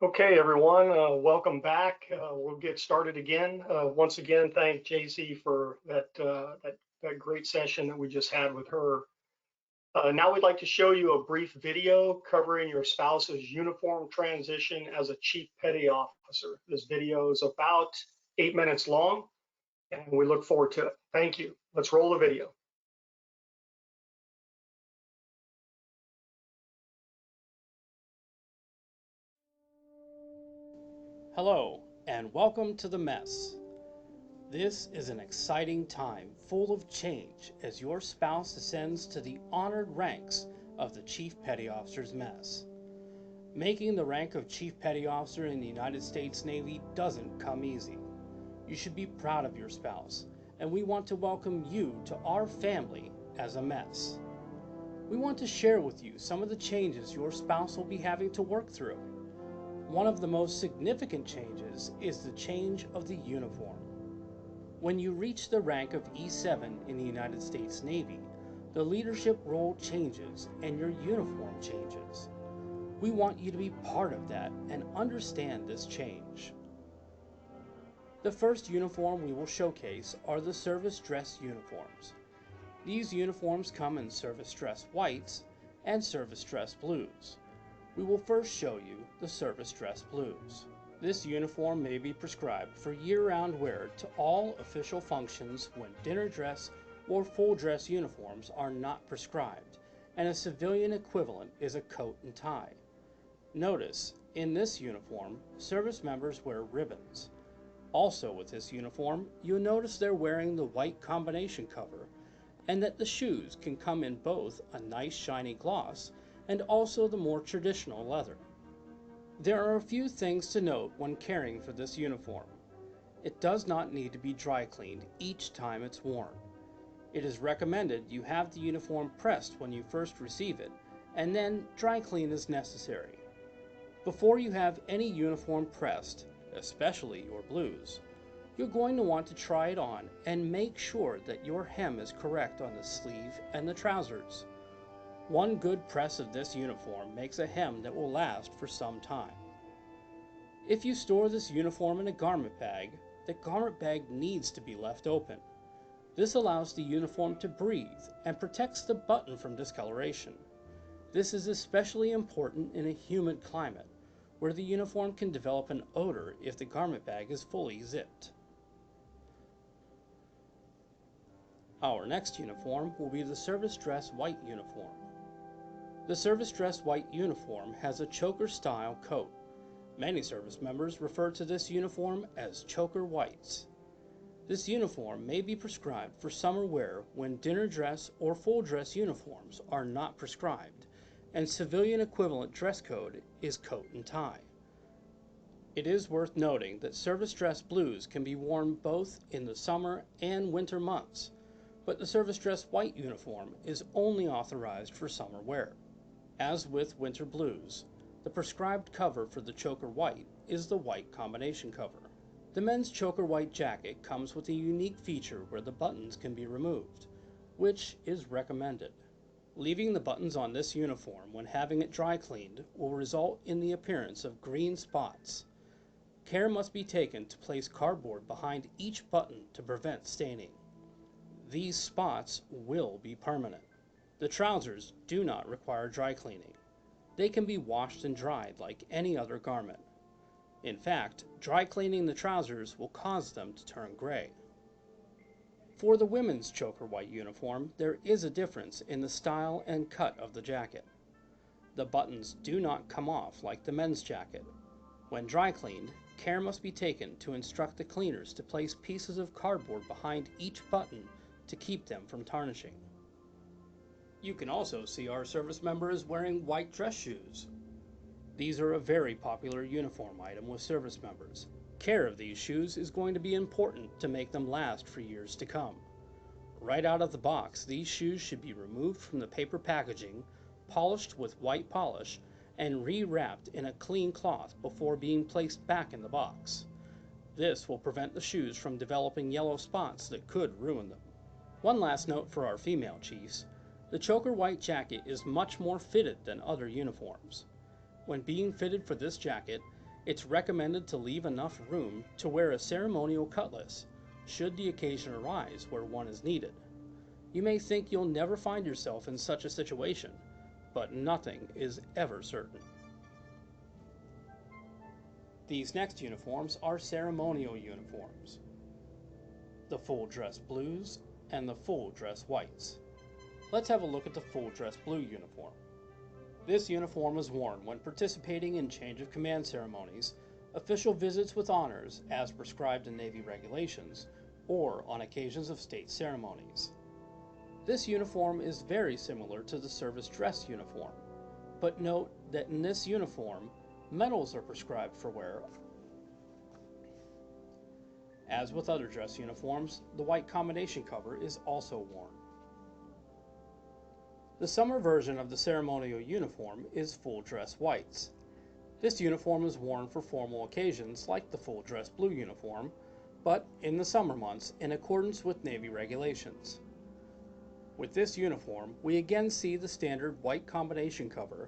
Okay, everyone, welcome back. We'll get started again. Once again, thank Jacey for that great session that we just had with her. Now we'd like to show you a brief video covering your spouse's uniform transition as a Chief Petty Officer. This video is about 8 minutes long, and we look forward to it. Thank you. Let's roll the video. Hello, and welcome to the mess. This is an exciting time full of change as your spouse ascends to the honored ranks of the Chief Petty Officer's mess. Making the rank of Chief Petty Officer in the United States Navy doesn't come easy. You should be proud of your spouse, and we want to welcome you to our family as a mess. We want to share with you some of the changes your spouse will be having to work through. One of the most significant changes is the change of the uniform. When you reach the rank of E7 in the United States Navy, the leadership role changes and your uniform changes. We want you to be part of that and understand this change. The first uniform we will showcase are the service dress uniforms. These uniforms come in service dress whites and service dress blues. We will first show you the service dress blues. This uniform may be prescribed for year-round wear to all official functions when dinner dress or full dress uniforms are not prescribed, and a civilian equivalent is a coat and tie. Notice, in this uniform, service members wear ribbons. Also with this uniform, you'll notice they're wearing the white combination cover, and that the shoes can come in both a nice shiny gloss and also the more traditional leather. There are a few things to note when caring for this uniform. It does not need to be dry cleaned each time it's worn. It is recommended you have the uniform pressed when you first receive it, and then dry clean as necessary. Before you have any uniform pressed, especially your blues, you're going to want to try it on and make sure that your hem is correct on the sleeve and the trousers. One good press of this uniform makes a hem that will last for some time. If you store this uniform in a garment bag, the garment bag needs to be left open. This allows the uniform to breathe and protects the button from discoloration. This is especially important in a humid climate, where the uniform can develop an odor if the garment bag is fully zipped. Our next uniform will be the service dress white uniform. The service dress white uniform has a choker-style coat. Many service members refer to this uniform as choker whites. This uniform may be prescribed for summer wear when dinner dress or full dress uniforms are not prescribed, and civilian equivalent dress code is coat and tie. It is worth noting that service dress blues can be worn both in the summer and winter months, but the service dress white uniform is only authorized for summer wear. As with winter blues, the prescribed cover for the choker white is the white combination cover. The men's choker white jacket comes with a unique feature where the buttons can be removed, which is recommended. Leaving the buttons on this uniform when having it dry cleaned will result in the appearance of green spots. Care must be taken to place cardboard behind each button to prevent staining. These spots will be permanent. The trousers do not require dry cleaning. They can be washed and dried like any other garment. In fact, dry cleaning the trousers will cause them to turn gray. For the women's choker white uniform, there is a difference in the style and cut of the jacket. The buttons do not come off like the men's jacket. When dry cleaned, care must be taken to instruct the cleaners to place pieces of cardboard behind each button to keep them from tarnishing. You can also see our service members wearing white dress shoes. These are a very popular uniform item with service members. Care of these shoes is going to be important to make them last for years to come. Right out of the box, these shoes should be removed from the paper packaging, polished with white polish, and re-wrapped in a clean cloth before being placed back in the box. This will prevent the shoes from developing yellow spots that could ruin them. One last note for our female chiefs. The choker white jacket is much more fitted than other uniforms. When being fitted for this jacket, It's recommended to leave enough room to wear a ceremonial cutlass, should the occasion arise where one is needed. You may think you'll never find yourself in such a situation, but nothing is ever certain. These next uniforms are ceremonial uniforms: the full dress blues and the full dress whites. Let's have a look at the full dress blue uniform. This uniform is worn when participating in change of command ceremonies, official visits with honors as prescribed in Navy regulations, or on occasions of state ceremonies. This uniform is very similar to the service dress uniform, but note that in this uniform, medals are prescribed for wear. As with other dress uniforms, the white combination cover is also worn. The summer version of the ceremonial uniform is full dress whites. This uniform is worn for formal occasions like the full dress blue uniform, but in the summer months in accordance with Navy regulations. With this uniform, we again see the standard white combination cover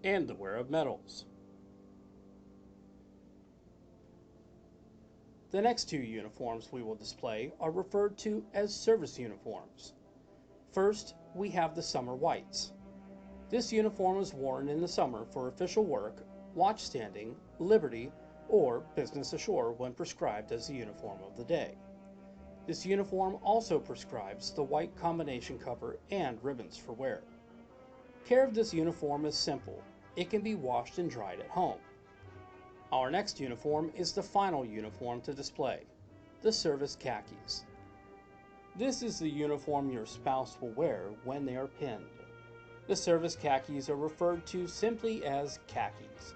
and the wear of medals. The next two uniforms we will display are referred to as service uniforms. First, we have the summer whites. This uniform is worn in the summer for official work, watch standing, liberty, or business ashore when prescribed as the uniform of the day. This uniform also prescribes the white combination cover and ribbons for wear. Care of this uniform is simple. It can be washed and dried at home. Our next uniform is the final uniform to display, the service khakis. This is the uniform your spouse will wear when they are pinned. The service khakis are referred to simply as khakis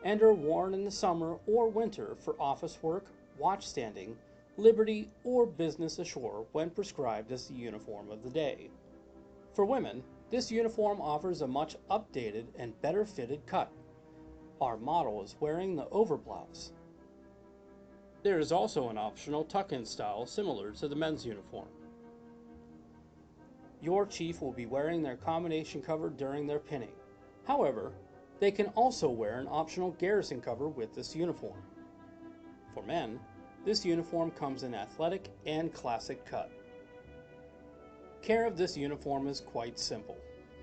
and are worn in the summer or winter for office work, watch standing, liberty, or business ashore when prescribed as the uniform of the day. For women, this uniform offers a much updated and better fitted cut. Our model is wearing the overblouse. There is also an optional tuck-in style similar to the men's uniform. Your chief will be wearing their combination cover during their pinning. However, they can also wear an optional garrison cover with this uniform. For men, this uniform comes in athletic and classic cut. Care of this uniform is quite simple.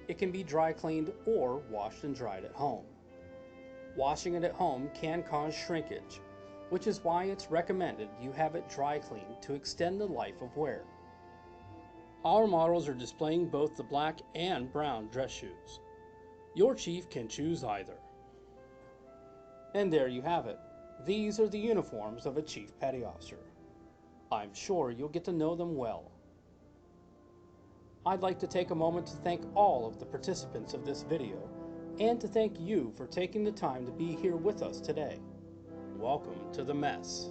It can be dry cleaned or washed and dried at home. Washing it at home can cause shrinkage, which is why it's recommended you have it dry cleaned to extend the life of wear. Our models are displaying both the black and brown dress shoes. Your chief can choose either. And there you have it. These are the uniforms of a Chief Petty Officer. I'm sure you'll get to know them well. I'd like to take a moment to thank all of the participants of this video and to thank you for taking the time to be here with us today. Welcome to the mess.